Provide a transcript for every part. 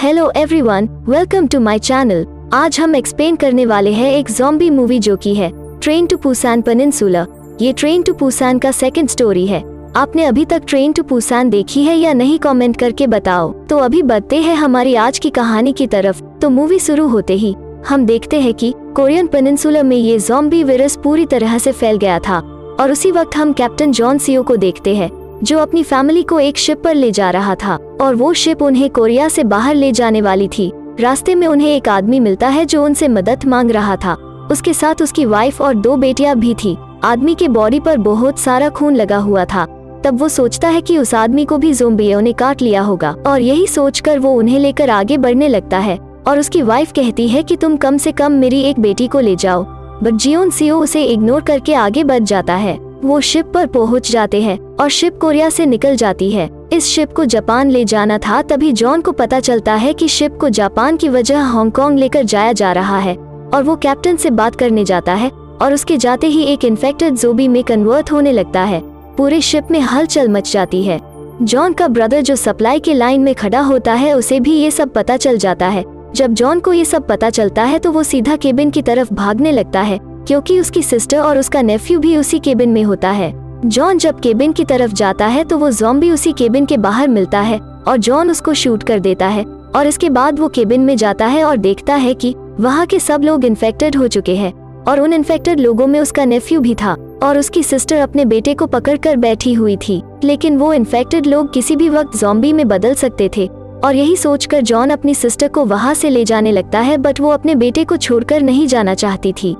Hello everyone, welcome to my channel. आज हम explain करने वाले हैं एक ज़ॉम्बी मूवी जो की है ट्रेन टू पुसान पेनिनसुला। ये ट्रेन टू पुसान का सेकंड स्टोरी है। आपने अभी तक ट्रेन टू पुसान देखी है या नहीं, कमेंट करके बताओ। तो अभी बढ़ते हैं हमारी आज की कहानी की तरफ। तो मूवी शुरू होते ही हम देखते हैं कि कोरियन पेनिनसुला में ये ज़ॉम्बी वायरस पूरी तरह से फैल गया था। और उसी वक्त हम कैप्टन जॉन सीओ को देखते हैं जो अपनी फैमिली को एक शिप पर ले जा रहा था और वो शिप उन्हें कोरिया से बाहर ले जाने वाली थी। रास्ते में उन्हें एक आदमी मिलता है जो उनसे मदद मांग रहा था। उसके साथ उसकी वाइफ और 2 बेटियां भी थी। आदमी के बॉडी पर बहुत सारा खून लगा हुआ था। तब वो सोचता है कि उस आदमी को भी ज़ॉम्बियों ने काट लिया होगा और यही सोचकर वो उन्हें लेकर आगे बढ़ने लगता है। और उसकी वाइफ कहती है कि तुम कम से कम मेरी एक बेटी को ले जाओ, बट जियोन सीओ उसे इग्नोर करके आगे बढ़ जाता है। वो शिप पर पहुंच जाते हैं और शिप कोरिया से निकल जाती है। इस शिप को जापान ले जाना था। तभी जॉन को पता चलता है कि शिप को जापान की वजह हांगकांग लेकर जाया जा रहा है और वो कैप्टन से बात करने जाता है और उसके जाते ही एक इन्फेक्टेड ज़ॉम्बी में कन्वर्ट होने लगता है। पूरे शिप में हलचल मच जाती है। जॉन का ब्रदर जो सप्लाई के लाइन में खड़ा होता है उसे भी ये सब पता चल जाता है। जब जॉन को ये सब पता चलता है तो वो सीधा केबिन की तरफ भागने लगता है क्योंकि उसकी सिस्टर और उसका नेफ्यू भी उसी केबिन में होता है। जॉन जब केबिन की तरफ जाता है तो वो ज़ॉम्बी उसी केबिन के बाहर मिलता है और जॉन उसको शूट कर देता है। और इसके बाद वो केबिन में जाता है और देखता है कि वहाँ के सब लोग इन्फेक्टेड हो चुके हैं और उन इन्फेक्टेड लोगों में उसका नेफ्यू भी था और उसकी सिस्टर अपने बेटे को पकड़कर बैठी हुई थी। लेकिन वो इन्फेक्टेड लोग किसी भी वक्त ज़ॉम्बी में बदल सकते थे और यही सोचकर जॉन अपनी सिस्टर को वहाँ से ले जाने लगता है, बट वो अपने बेटे को छोड़कर नहीं जाना चाहती थी।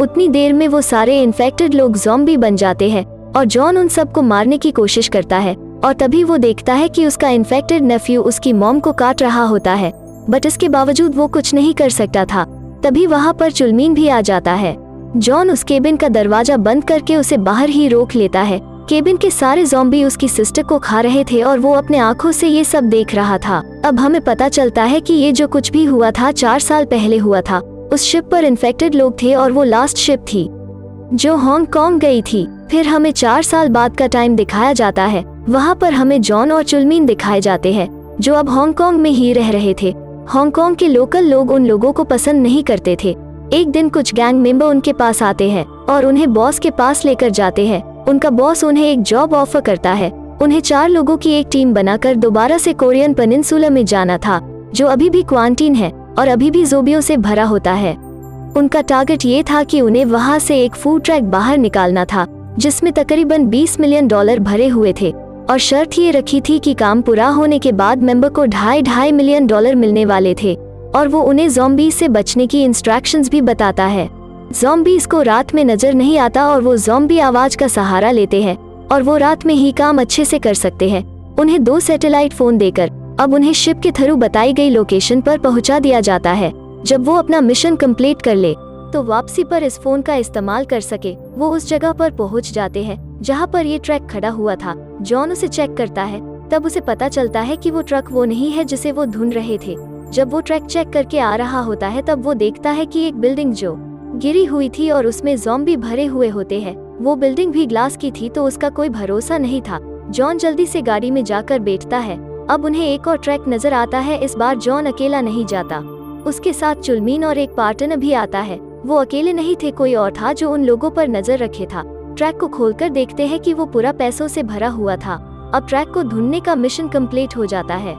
उतनी देर में वो सारे इन्फेक्टेड लोग ज़ॉम्बी बन जाते हैं और जॉन उन सबको मारने की कोशिश करता है। और तभी वो देखता है कि उसका इन्फेक्टेड नेफ्यू उसकी मॉम को काट रहा होता है, बट इसके बावजूद वो कुछ नहीं कर सकता था। तभी वहाँ पर चुलमीन भी आ जाता है। जॉन उस केबिन का दरवाजा बंद करके उसे बाहर ही रोक लेता है। केबिन के सारे ज़ॉम्बी उसकी सिस्टर को खा रहे थे और वो अपने आंखों से ये सब देख रहा था। अब हमें पता चलता है कि ये जो कुछ भी हुआ था 4 साल पहले हुआ था। उस शिप पर इन्फेक्टेड लोग थे और वो लास्ट शिप थी जो हांगकांग गई थी। फिर हमें 4 साल बाद का टाइम दिखाया जाता है। वहाँ पर हमें जॉन और चुलमीन दिखाए जाते हैं जो अब हांगकांग में ही रह रहे थे। हांगकांग के लोकल लोग उन लोगों को पसंद नहीं करते थे। एक दिन कुछ गैंग मेंबर उनके पास आते हैं और उन्हें बॉस के पास लेकर जाते हैं। उनका बॉस उन्हें एक जॉब ऑफर करता है। उन्हें 4 लोगों की एक टीम बनाकर दोबारा से कोरियन पेनिनसुला में जाना था जो अभी भी क्वारंटीन है और अभी भी ज़ॉम्बियों से भरा होता है। उनका टारगेट ये था कि उन्हें वहाँ से एक फूड ट्रक बाहर निकालना था जिसमें तकरीबन $20 मिलियन भरे हुए थे और शर्त ये रखी थी कि काम पूरा होने के बाद मेंबर को $2.5 मिलियन मिलने वाले थे। और वो उन्हें ज़ॉम्बीज से बचने की इंस्ट्रक्शंस भी बताता है। ज़ॉम्बीज को रात में नजर नहीं आता और वो ज़ॉम्बी आवाज का सहारा लेते हैं और वो रात में ही काम अच्छे से कर सकते हैं। उन्हें 2 सैटेलाइट फोन देकर अब उन्हें शिप के थ्रू बताई गई लोकेशन पर पहुंचा दिया जाता है। जब वो अपना मिशन कंप्लीट कर ले तो वापसी पर इस फोन का इस्तेमाल कर सके वो उस जगह पर पहुंच जाते हैं जहां पर ये ट्रक खड़ा हुआ था। जॉन उसे चेक करता है। तब उसे पता चलता है कि वो ट्रक वो नहीं है जिसे वो ढूंढ रहे थे। जब वो ट्रक चेक करके आ रहा होता है तब वो देखता है कि एक बिल्डिंग जो गिरी हुई थी और उसमें ज़ॉम्बी भरे हुए होते हैं, वो बिल्डिंग भी ग्लास की थी तो उसका कोई भरोसा नहीं था। जॉन जल्दी से गाड़ी में जाकर बैठता है। अब उन्हें एक और ट्रक नजर आता है। इस बार जॉन अकेला नहीं जाता, उसके साथ चुलमीन और एक पार्टनर भी आता है। वो अकेले नहीं थे, कोई और था जो उन लोगों पर नजर रखे था। ट्रक को खोलकर देखते हैं कि वो पूरा पैसों से भरा हुआ था। अब ट्रक को ढूंढने का मिशन कंप्लीट हो जाता है।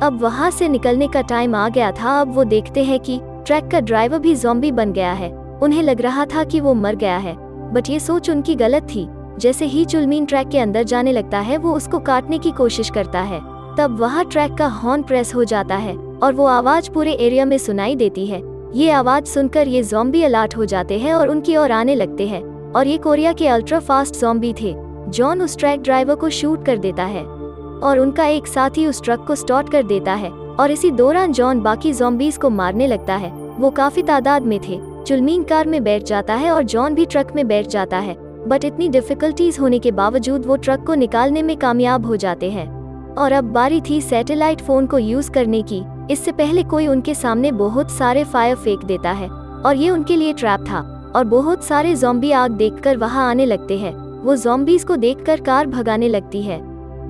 अब वहाँ से निकलने का टाइम आ गया था। अब वो देखते हैं कि ट्रक का ड्राइवर भी ज़ॉम्बी बन गया है। उन्हें लग रहा था कि वो मर गया है, बट ये सोच उनकी गलत थी। जैसे ही चुलमीन ट्रक के अंदर जाने लगता है वो उसको काटने की कोशिश करता है। तब वहाँ ट्रक का हॉर्न प्रेस हो जाता है और वो आवाज पूरे एरिया में सुनाई देती है। ये आवाज सुनकर ये ज़ॉम्बी अलर्ट हो जाते हैं और उनकी ओर आने लगते हैं और ये कोरिया के अल्ट्रा फास्ट ज़ॉम्बी थे। जॉन उस ट्रक ड्राइवर को शूट कर देता है और उनका एक साथी उस ट्रक को स्टॉप कर देता है और इसी दौरान जॉन बाकी ज़ॉम्बीज को मारने लगता है। वो काफी तादाद में थे। चुलमीन कार में बैठ जाता है और जॉन भी ट्रक में बैठ जाता है, बट इतनी डिफिकल्टीज होने के बावजूद वो ट्रक को निकालने में कामयाब हो जाते हैं। और अब बारी थी सैटेलाइट फोन को यूज करने की। इससे पहले कोई उनके सामने बहुत सारे फायर फेंक देता है और ये उनके लिए ट्रैप था और बहुत सारे ज़ॉम्बी आग देखकर वहां आने लगते हैं। वो ज़ॉम्बीज को देखकर कार भगाने लगती है।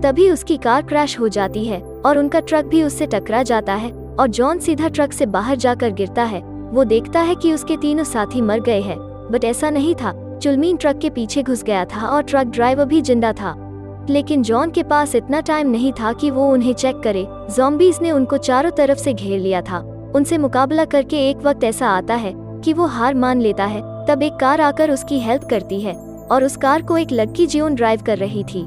तभी उसकी कार क्रैश हो जाती है और उनका ट्रक भी उससे टकरा जाता है और जॉन सीधा ट्रक से बाहर जाकर गिरता है। वो देखता है कि उसके तीनों साथी मर गए हैं, बट ऐसा नहीं था। चुलमीन ट्रक के पीछे घुस गया था और ट्रक ड्राइवर भी जिंदा था। लेकिन जॉन के पास इतना टाइम नहीं था कि वो उन्हें चेक करे। ज़ॉम्बीज़ ने उनको चारों तरफ से घेर लिया था। उनसे मुकाबला करके एक वक्त ऐसा आता है कि वो हार मान लेता है। तब एक कार आकर उसकी हेल्प करती है और उस कार को एक लड़की जियोन ड्राइव कर रही थी।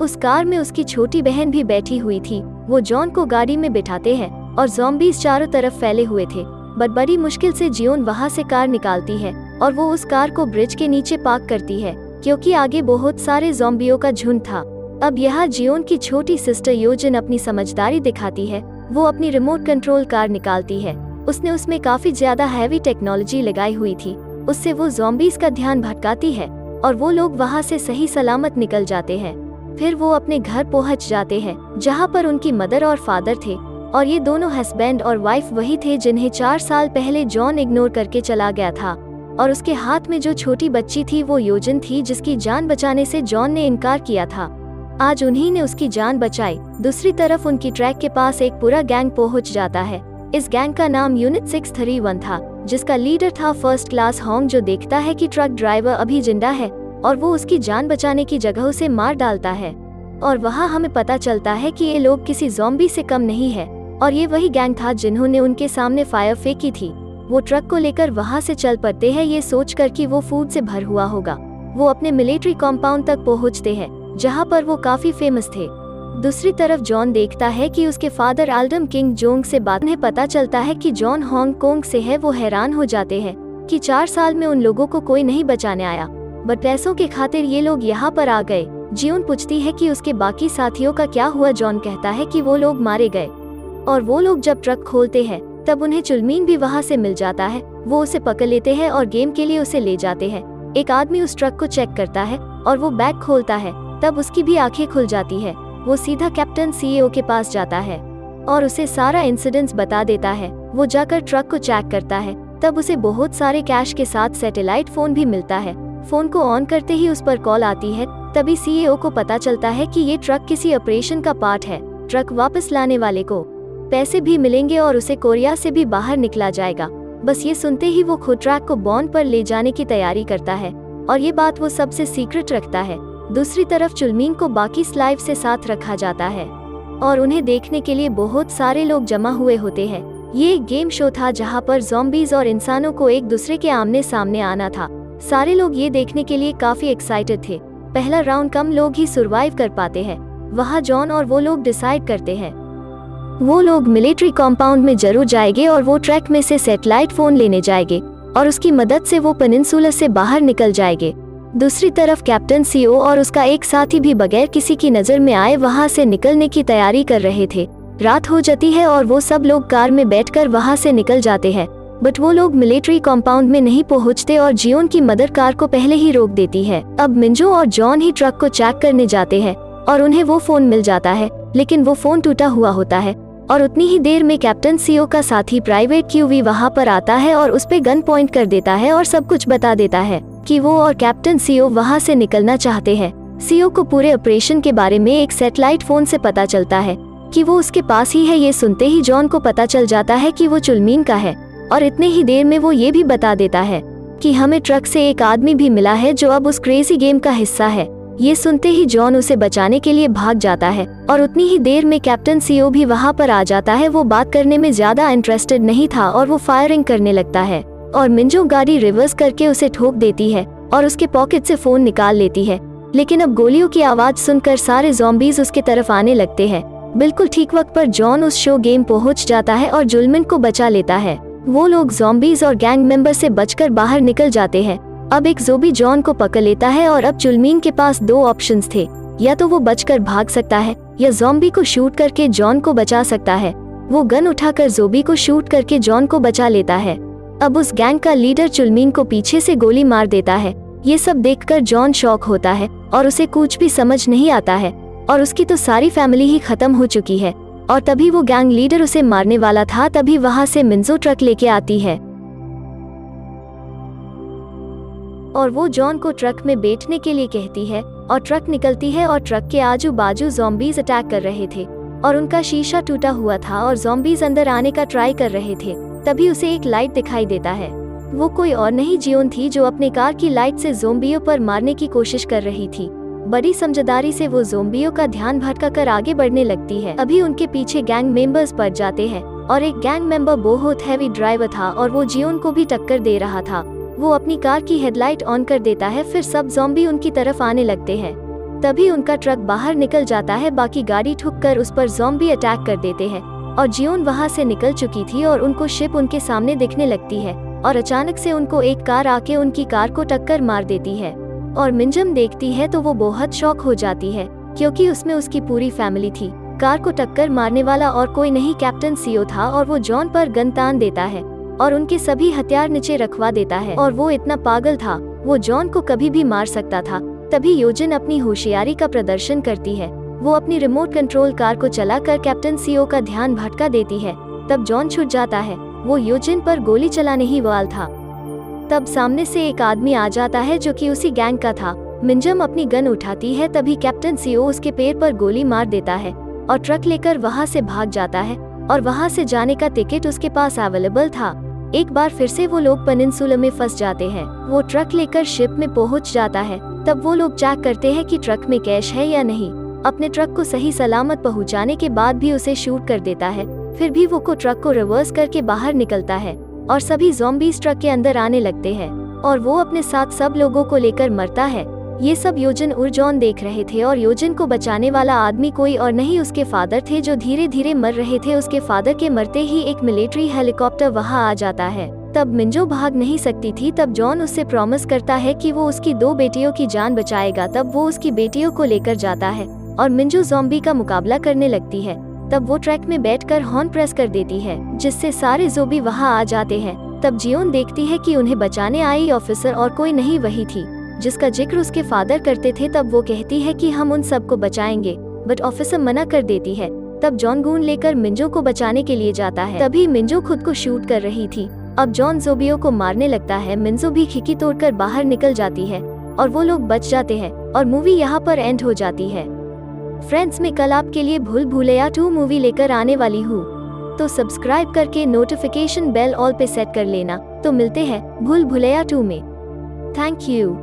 उस कार में उसकी छोटी बहन भी बैठी हुई थी। वो जॉन को गाड़ी में बिठाते हैं और ज़ॉम्बीज़ चारों तरफ फैले हुए थे, बट बड़ी मुश्किल से जियोन वहाँ से कार निकालती है और वो उस कार को ब्रिज के नीचे पार्क करती है, क्योंकि आगे बहुत सारे ज़ॉम्बियों का झुंड था। अब यहाँ जियोन की छोटी सिस्टर योजिन अपनी समझदारी दिखाती है। वो अपनी रिमोट कंट्रोल कार निकालती है। उसने उसमें काफी ज्यादा हैवी टेक्नोलॉजी लगाई हुई थी। उससे वो ज़ॉम्बीज़ का ध्यान भटकाती है और वो लोग वहाँ से सही सलामत निकल जाते हैं। फिर वो अपने घर पहुँच जाते हैं, जहाँ पर उनकी मदर और फादर थे, और ये दोनों हस्बैंड और वाइफ वही थे जिन्हें 4 साल पहले जॉन इग्नोर करके चला गया था। और उसके हाथ में जो छोटी बच्ची थी वो योजिन थी, जिसकी जान बचाने से जॉन ने इनकार किया था। आज उन्हीं ने उसकी जान बचाई। दूसरी तरफ उनकी ट्रैक के पास एक पूरा गैंग पहुंच जाता है। इस गैंग का नाम यूनिट 631 था, जिसका लीडर था फर्स्ट क्लास होंग, जो देखता है कि ट्रक ड्राइवर अभी जिंदा है और वो उसकी जान बचाने की जगह उसे मार डालता है। और वहाँ हमें पता चलता है कि ये लोग किसी ज़ॉम्बी से कम नहीं है और ये वही गैंग था जिन्होंने उनके सामने फायर फेंकी थी। वो ट्रक को लेकर वहाँ से चल पड़ते हैं, ये सोचकर कि वो फूड से भर हुआ होगा। वो अपने मिलिट्री कॉम्पाउंड तक पहुँचते हैं, जहाँ पर वो काफी फेमस थे। दूसरी तरफ जॉन देखता है कि उसके फादर आल्डम किंग जोंग से बात उन्हें पता चलता है कि जॉन हांगकांग से है। वो हैरान हो जाते हैं कि 4 साल में उन लोगों को कोई नहीं बचाने आया, बट पैसों के खातिर ये लोग यहाँ पर आ गए। जियोन पूछती है कि उसके बाकी साथियों का क्या हुआ। जॉन कहता है कि वो लोग मारे गए। और वो लोग जब ट्रक खोलते हैं तब उन्हें चुलमीन भी वहाँ से मिल जाता है। वो उसे पकड़ लेते हैं और गेम के लिए उसे ले जाते हैं। एक आदमी उस ट्रक को चेक करता है और वो बैग खोलता है। तब उसकी भी आंखें खुल जाती है। वो सीधा कैप्टन सीईओ के पास जाता है और उसे सारा इंसिडेंट्स बता देता है। वो जाकर ट्रक को चेक करता है। तब उसे बहुत सारे कैश के साथ सैटेलाइट फोन भी मिलता है। फोन को ऑन करते ही उस पर कॉल आती है। तभी सीईओ को पता चलता है कि ये ट्रक किसी ऑपरेशन का पार्ट है। ट्रक वापस लाने वाले को पैसे भी मिलेंगे और उसे कोरिया से भी बाहर निकला जाएगा। बस ये सुनते ही वो खुद ट्रक को बॉन्ड पर ले जाने की तैयारी करता है और ये बात वो सबसे सीक्रेट रखता है। दूसरी तरफ चुलमीन को बाकी स्लाइव से साथ रखा जाता है और उन्हें देखने के लिए बहुत सारे लोग जमा हुए होते हैं। ये एक गेम शो था जहां पर ज़ॉम्बीज़ और इंसानों को एक दूसरे के आमने सामने आना था। सारे लोग ये देखने के लिए काफी एक्साइटेड थे। पहला राउंड कम लोग ही सरवाइव कर पाते हैं। वहाँ जॉन और वो लोग डिसाइड करते हैं वो लोग मिलिट्री कॉम्पाउंड में जरूर जाएंगे और वो ट्रैक में से सैटेलाइट फोन लेने जाएंगे और उसकी मदद से वो पेनिनसुला से बाहर निकल जाएंगे। दूसरी तरफ कैप्टन सीओ और उसका एक साथी भी बगैर किसी की नजर में आए वहां से निकलने की तैयारी कर रहे थे। रात हो जाती है और वो सब लोग कार में बैठकर वहां से निकल जाते हैं, बट वो लोग मिलिट्री कॉम्पाउंड में नहीं पहुंचते और जियोन की मदर कार को पहले ही रोक देती है। अब मिंजो और जॉन ही ट्रक को चेक करने जाते हैं और उन्हें वो फोन मिल जाता है, लेकिन वो फोन टूटा हुआ होता है। और उतनी ही देर में कैप्टन सीओ का साथी प्राइवेट क्यूवी वहां पर आता है और उस पे गन पॉइंट कर देता है और सब कुछ बता देता है कि वो और कैप्टन सीओ वहां से निकलना चाहते हैं। सीओ को पूरे ऑपरेशन के बारे में एक सैटेलाइट फोन से पता चलता है कि वो उसके पास ही है। ये सुनते ही जॉन को पता चल जाता है कि वो चुलमीन का है और इतने ही देर में वो ये भी बता देता है कि हमें ट्रक से एक आदमी भी मिला है जो अब उस क्रेजी गेम का हिस्सा है। ये सुनते ही जॉन उसे बचाने के लिए भाग जाता है और उतनी ही देर में कैप्टन सीओ भी वहां पर आ जाता है। वो बात करने में ज्यादा इंटरेस्टेड नहीं था और वो फायरिंग करने लगता है और मिंजो गाड़ी रिवर्स करके उसे ठोक देती है और उसके पॉकेट से फोन निकाल लेती है। लेकिन अब गोलियों की आवाज सुनकर सारे ज़ॉम्बीज़ उसके तरफ आने लगते हैं। बिल्कुल ठीक वक्त पर जॉन उस शो गेम पहुंच जाता है और जुलमिन को बचा लेता है। वो लोग ज़ॉम्बीज़ और गैंग मेंबर से बचकर बाहर निकल जाते हैं। अब एक ज़ोंबी जॉन को पकड़ लेता है और अब चुलमीन के पास 2 ऑप्शंस थे, या तो वो बचकर भाग सकता है या ज़ॉम्बी को शूट करके जॉन को बचा सकता है। वो गन उठाकर ज़ोंबी को शूट करके जॉन को बचा लेता है। अब उस गैंग का लीडर चुलमीन को पीछे से गोली मार देता है। ये सब देखकर जॉन शॉक होता है और उसे कुछ भी समझ नहीं आता है और उसकी तो सारी फैमिली ही खत्म हो चुकी है। और तभी वो गैंग लीडर उसे मारने वाला था। तभी वहां से मिंजो ट्रक लेके आती है और वो जॉन को ट्रक में बैठने के लिए कहती है और ट्रक निकलती है और ट्रक के आजू बाजू ज़ॉम्बीज़ अटैक कर रहे थे और उनका शीशा टूटा हुआ था और ज़ॉम्बीज अंदर आने का ट्राई कर रहे थे। तभी उसे एक लाइट दिखाई देता है। वो कोई और नहीं जियोन थी जो अपने कार की लाइट से ज़ॉम्बियों पर मारने की कोशिश कर रही थी। बड़ी समझदारी से वो ज़ॉम्बियों का ध्यान भटकाकर आगे बढ़ने लगती है। अभी उनके पीछे गैंग मेंबर्स पड़ जाते हैं और एक गैंग मेंबर बहुत हैवी ड्राइवर था और वो जियोन को भी टक्कर दे रहा था। वो अपनी कार की हेडलाइट ऑन कर देता है, फिर सब ज़ॉम्बी उनकी तरफ आने लगते हैं। तभी उनका ट्रक बाहर निकल जाता है, बाकी गाड़ी ठुक कर उस पर ज़ॉम्बी अटैक कर देते हैं और जियोन वहां से निकल चुकी थी और उनको शिप उनके सामने दिखने लगती है और अचानक से उनको एक कार आके उनकी कार को टक्कर मार देती है। और मिंजम देखती है तो वो बहुत शॉक हो जाती है क्योंकि उसमें उसकी पूरी फैमिली थी। कार को टक्कर मारने वाला और कोई नहीं कैप्टन सीओ था और वो जॉन पर गन तान देता है और उनके सभी हथियार नीचे रखवा देता है। और वो इतना पागल था, वो जॉन को कभी भी मार सकता था। तभी योजिन अपनी होशियारी का प्रदर्शन करती है। वो अपनी रिमोट कंट्रोल कार को चलाकर कैप्टन सीओ का ध्यान भटका देती है। तब जॉन छूट जाता है। वो योजिन पर गोली चलाने ही वाला था। तब सामने से एक आदमी आ जाता है जो कि उसी गैंग का था। मिंजम अपनी गन उठाती है, तभी कैप्टन सीओ उसके पैर पर गोली मार देता है और ट्रक लेकर वहां से भाग जाता है और वहां से जाने का टिकट उसके पास अवेलेबल था। एक बार फिर से वो लोग पेनिनसुला में फंस जाते हैं। वो ट्रक लेकर शिप में पहुंच जाता है। तब वो लोग चेक करते हैं कि ट्रक में कैश है या नहीं। अपने ट्रक को सही सलामत पहुंचाने के बाद भी उसे शूट कर देता है। फिर भी वो ट्रक को रिवर्स करके बाहर निकलता है और सभी ज़ॉम्बीज ट्रक के अंदर आने लगते हैं और वो अपने साथ सब लोगों को लेकर मरता है। ये सब योजिन और जॉन देख रहे थे और योजिन को बचाने वाला आदमी कोई और नहीं उसके फादर थे जो धीरे धीरे मर रहे थे। उसके फादर के मरते ही एक मिलिट्री हेलीकॉप्टर वहां आ जाता है। तब मिंजो भाग नहीं सकती थी। तब जॉन उससे प्रॉमिस करता है कि वो उसकी 2 बेटियों की जान बचाएगा। तब वो उसकी बेटियों को लेकर जाता है और मिंजो ज़ॉम्बी का मुकाबला करने लगती है। तब वो ट्रक में बैठकर हॉर्न प्रेस कर देती है जिससे सारे ज़ॉम्बी वहां आ जाते हैं। तब जियोन देखती है कि उन्हें बचाने आई ऑफिसर और कोई नहीं वही थी जिसका जिक्र उसके फादर करते थे। तब वो कहती है कि हम उन सबको बचाएंगे, बट ऑफिसर मना कर देती है। तब जॉन गून लेकर मिंजो को बचाने के लिए जाता है। तभी मिंजो खुद को शूट कर रही थी। अब जॉन ज़ॉम्बियों को मारने लगता है। मिंजो भी खिड़की तोड़कर बाहर निकल जाती है और वो लोग बच जाते हैं और मूवी यहाँ पर एंड हो जाती है। फ्रेंड्स, मैं कल आपके लिए भूल भुलैया 2 मूवी लेकर आने वाली हूँ, तो सब्सक्राइब करके नोटिफिकेशन बेल ऑल पे सेट कर लेना। तो मिलते हैं भूल भुलैया 2 में। Thank you.